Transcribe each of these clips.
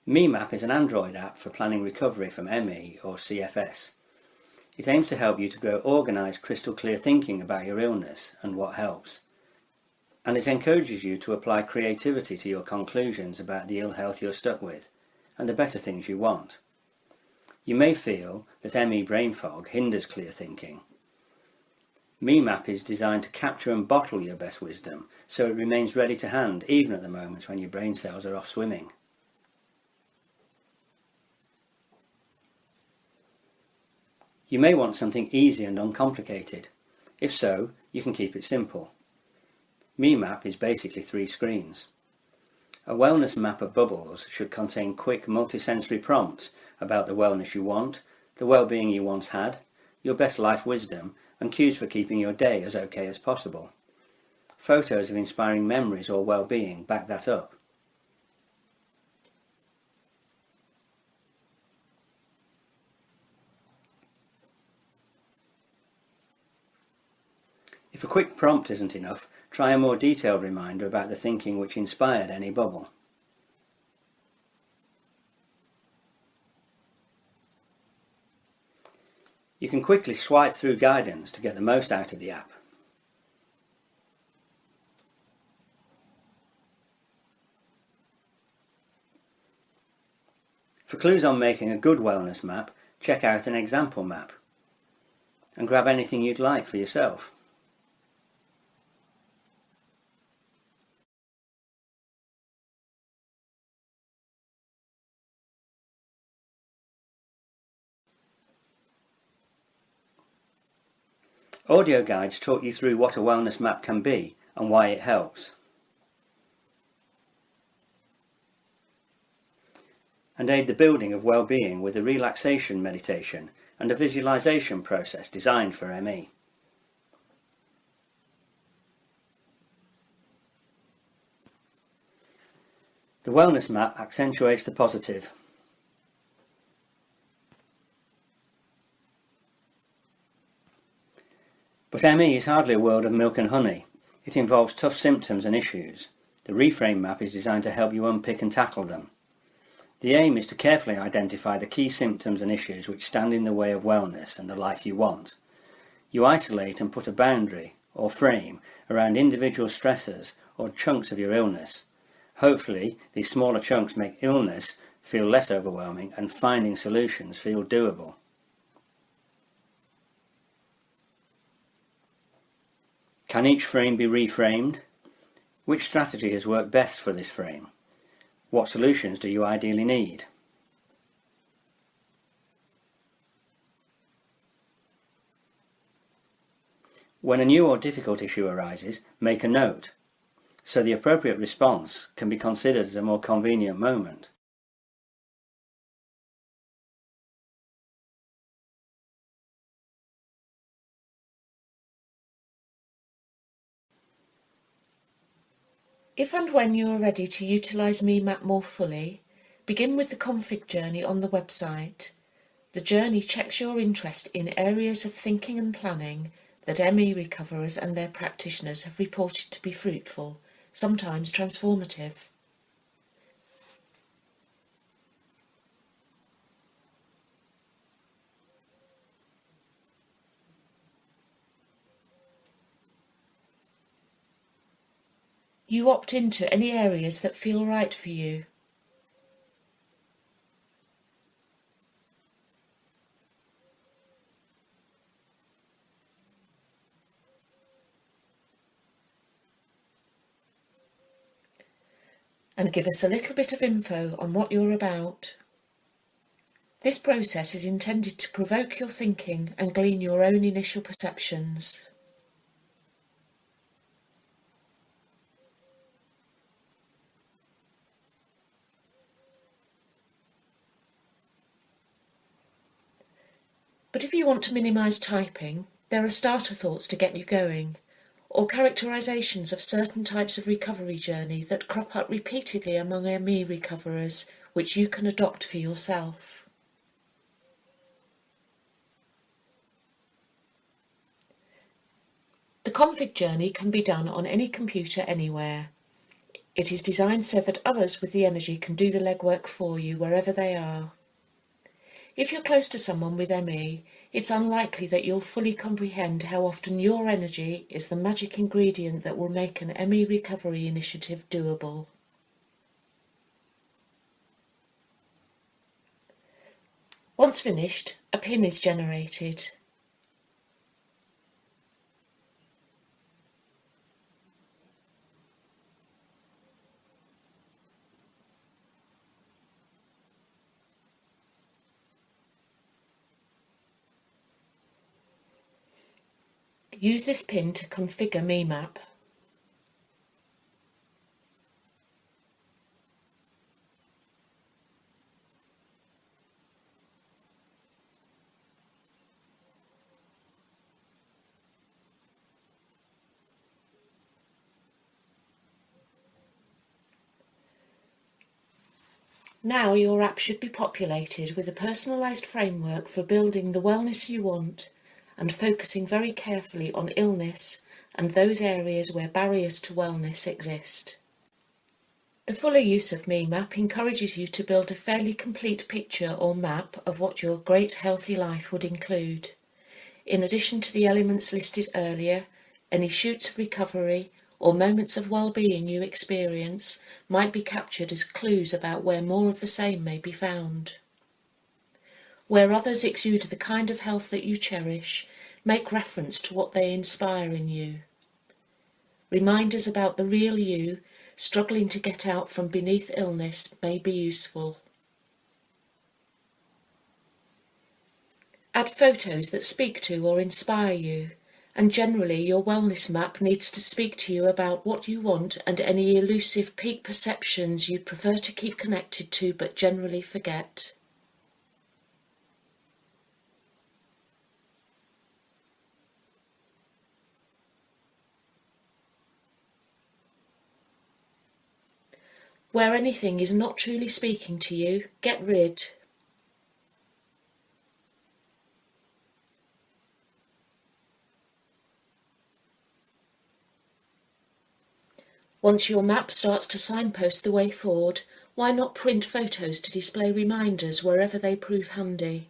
MEMap is an Android app for planning recovery from ME or CFS. It aims to help you to grow organised, crystal clear thinking about your illness and what helps. And it encourages you to apply creativity to your conclusions about the ill health you're stuck with and the better things you want. You may feel that ME brain fog hinders clear thinking. MEMap is designed to capture and bottle your best wisdom so it remains ready to hand even at the moments when your brain cells are off swimming. You may want something easy and uncomplicated. If so, you can keep it simple. MEMap is basically 3 screens. A wellness map of bubbles should contain quick multisensory prompts about the wellness you want, the well-being you once had, your best life wisdom, and cues for keeping your day as okay as possible. Photos of inspiring memories or well-being back that up. If a quick prompt isn't enough, try a more detailed reminder about the thinking which inspired any bubble. You can quickly swipe through guidance to get the most out of the app. For clues on making a good wellness map, check out an example map and grab anything you'd like for yourself. Audio guides talk you through what a wellness map can be and why it helps, and aid the building of well-being with a relaxation meditation and a visualization process designed for ME. The wellness map accentuates the positive. But ME is hardly a world of milk and honey. It involves tough symptoms and issues. The reframe map is designed to help you unpick and tackle them. The aim is to carefully identify the key symptoms and issues which stand in the way of wellness and the life you want. You isolate and put a boundary or frame around individual stressors or chunks of your illness. Hopefully, these smaller chunks make illness feel less overwhelming and finding solutions feel doable. Can each frame be reframed? Which strategy has worked best for this frame? What solutions do you ideally need? When a new or difficult issue arises, make a note, so the appropriate response can be considered at a more convenient moment. If and when you are ready to utilise MEMap more fully, begin with the config journey on the website. The journey checks your interest in areas of thinking and planning that ME recoverers and their practitioners have reported to be fruitful, sometimes transformative. You opt into any areas that feel right for you. And give us a little bit of info on what you're about. This process is intended to provoke your thinking and glean your own initial perceptions. But if you want to minimise typing, there are starter thoughts to get you going, or characterisations of certain types of recovery journey that crop up repeatedly among ME recoverers, which you can adopt for yourself. The config journey can be done on any computer anywhere. It is designed so that others with the energy can do the legwork for you wherever they are. If you're close to someone with ME, it's unlikely that you'll fully comprehend how often your energy is the magic ingredient that will make an ME recovery initiative doable. Once finished, a pin is generated. Use this pin to configure MEMap. Now your app should be populated with a personalised framework for building the wellness you want and focusing very carefully on illness and those areas where barriers to wellness exist. The fuller use of MEMap encourages you to build a fairly complete picture or map of what your great healthy life would include. In addition to the elements listed earlier, any shoots of recovery or moments of well-being you experience might be captured as clues about where more of the same may be found. Where others exude the kind of health that you cherish, make reference to what they inspire in you. Reminders about the real you struggling to get out from beneath illness may be useful. Add photos that speak to or inspire you, and generally your wellness map needs to speak to you about what you want and any elusive peak perceptions you'd prefer to keep connected to but generally forget. Where anything is not truly speaking to you, get rid. Once your map starts to signpost the way forward, why not print photos to display reminders wherever they prove handy?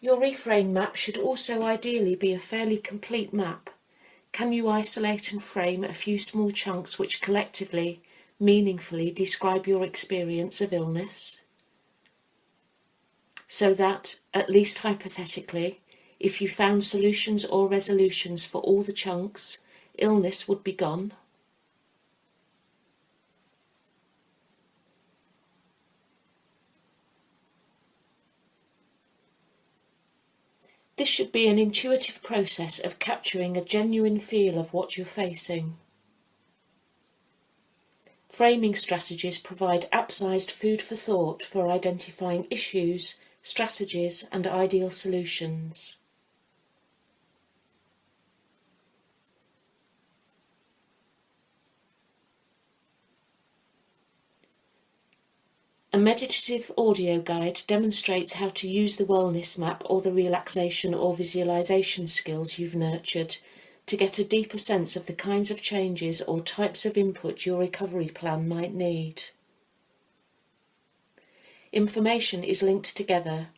Your reframe map should also ideally be a fairly complete map. Can you isolate and frame a few small chunks which collectively, meaningfully describe your experience of illness? So that, at least hypothetically, if you found solutions or resolutions for all the chunks, illness would be gone. This should be an intuitive process of capturing a genuine feel of what you're facing. Framing strategies provide app-sized food for thought for identifying issues, strategies, and ideal solutions. A meditative audio guide demonstrates how to use the wellness map or the relaxation or visualization skills you've nurtured to get a deeper sense of the kinds of changes or types of input your recovery plan might need. Information is linked together.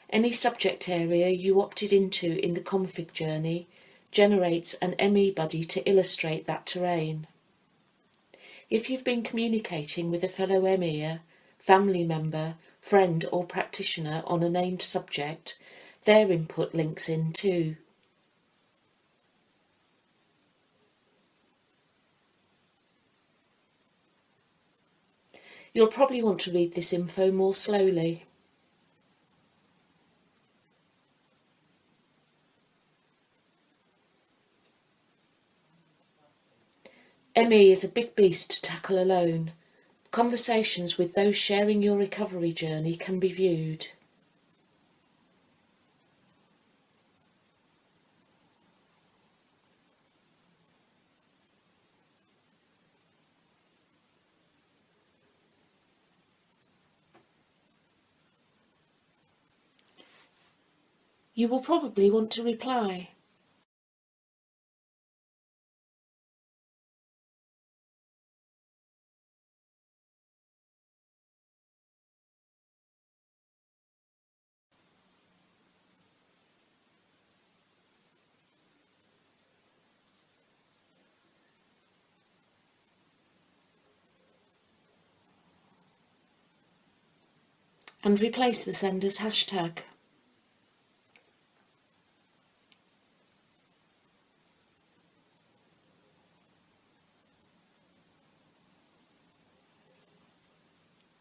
Any subject area you opted into in the config journey generates an ME buddy to illustrate that terrain. If you've been communicating with a fellow MEer, family member, friend or practitioner on a named subject, their input links in too. You'll probably want to read this info more slowly. ME is a big beast to tackle alone. Conversations with those sharing your recovery journey can be viewed. You will probably want to reply. And replace the sender's hashtag.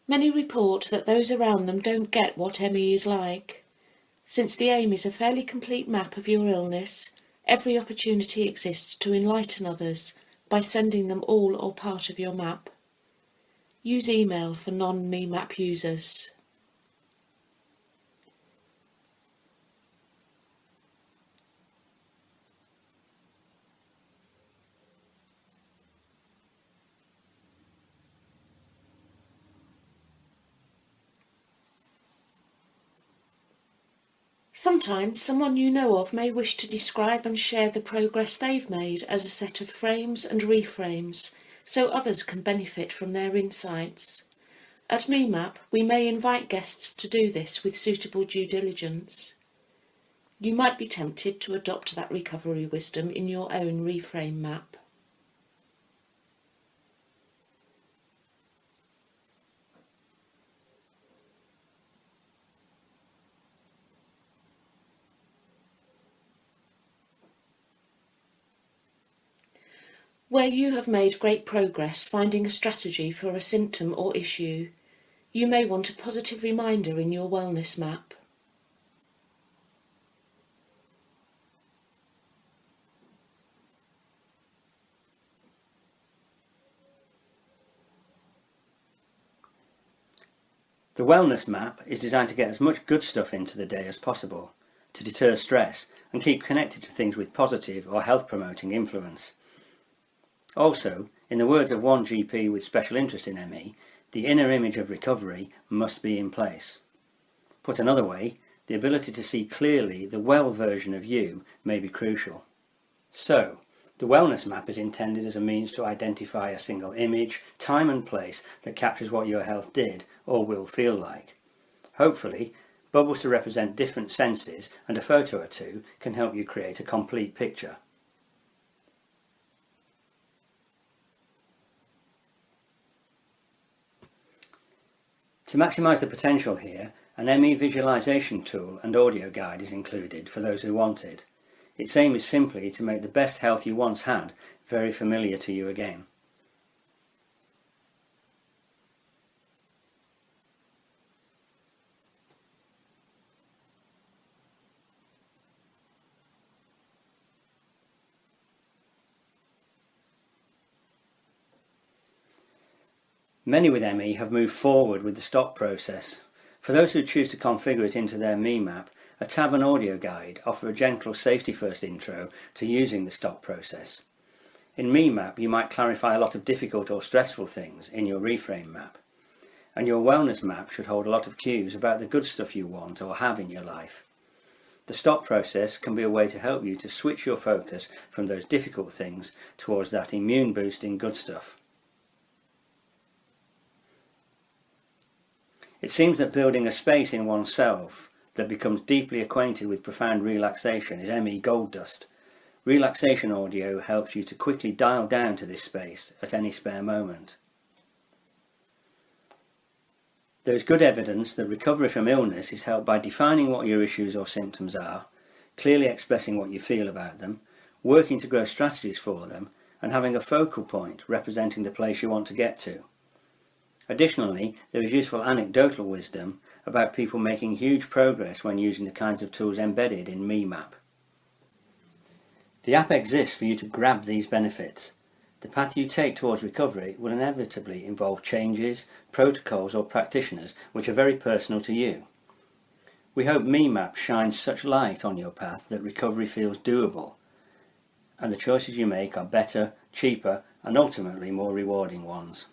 Many report that those around them don't get what ME is like. Since the aim is a fairly complete map of your illness, every opportunity exists to enlighten others by sending them all or part of your map. Use email for non-MEMap users. Sometimes someone you know of may wish to describe and share the progress they've made as a set of frames and reframes, so others can benefit from their insights. At MEMap, we may invite guests to do this with suitable due diligence. You might be tempted to adopt that recovery wisdom in your own reframe map. Where you have made great progress finding a strategy for a symptom or issue, you may want a positive reminder in your wellness map. The Wellness Map is designed to get as much good stuff into the day as possible, to deter stress and keep connected to things with positive or health-promoting influence. Also, in the words of one GP with special interest in ME, the inner image of recovery must be in place. Put another way, the ability to see clearly the well version of you may be crucial. So, the Wellness Map is intended as a means to identify a single image, time and place that captures what your health did or will feel like. Hopefully, bubbles to represent different senses and a photo or two can help you create a complete picture. To maximise the potential here, an ME visualisation tool and audio guide is included for those who want it. Its aim is simply to make the best health you once had very familiar to you again. Many with ME have moved forward with the stop process. For those who choose to configure it into their MEMap, a tab and audio guide offer a gentle safety-first intro to using the stop process. In MEMap, you might clarify a lot of difficult or stressful things in your reframe map. And your wellness map should hold a lot of cues about the good stuff you want or have in your life. The stop process can be a way to help you to switch your focus from those difficult things towards that immune-boosting good stuff. It seems that building a space in oneself that becomes deeply acquainted with profound relaxation is ME gold dust. Relaxation audio helps you to quickly dial down to this space at any spare moment. There is good evidence that recovery from illness is helped by defining what your issues or symptoms are, clearly expressing what you feel about them, working to grow strategies for them, and having a focal point representing the place you want to get to. Additionally, there is useful anecdotal wisdom about people making huge progress when using the kinds of tools embedded in MEMap. The app exists for you to grab these benefits. The path you take towards recovery will inevitably involve changes, protocols or practitioners which are very personal to you. We hope MEMap shines such light on your path that recovery feels doable, and the choices you make are better, cheaper and ultimately more rewarding ones.